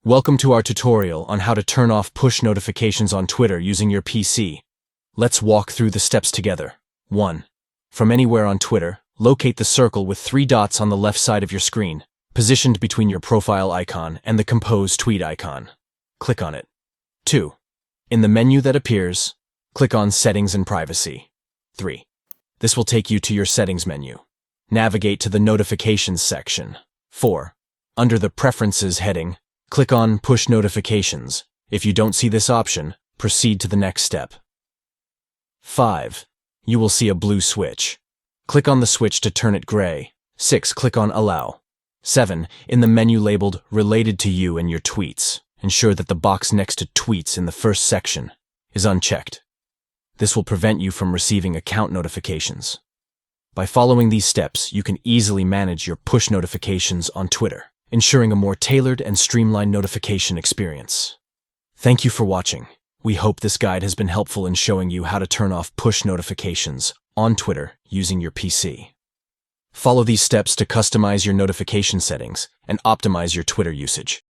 Welcome to our tutorial on how to turn off push notifications on Twitter using your PC. Let's walk through the steps together. 1. From anywhere on Twitter, locate the circle with 3 dots on the left side of your screen, positioned between your profile icon and the compose tweet icon. Click on it. 2. In the menu that appears, click on Settings and Privacy. 3. This will take you to your Settings menu. Navigate to the Notifications section. 4. Under the Preferences heading, click on Push Notifications. If you don't see this option, proceed to the next step. 5. You will see a blue switch. Click on the switch to turn it gray. 6. Click on Allow. 7. In the menu labeled Related to You and Your Tweets, ensure that the box next to Tweets in the first section is unchecked. This will prevent you from receiving account notifications. By following these steps, you can easily manage your push notifications on Twitter, ensuring a more tailored and streamlined notification experience. Thank you for watching. We hope this guide has been helpful in showing you how to turn off push notifications on Twitter using your PC. Follow these steps to customize your notification settings and optimize your Twitter usage.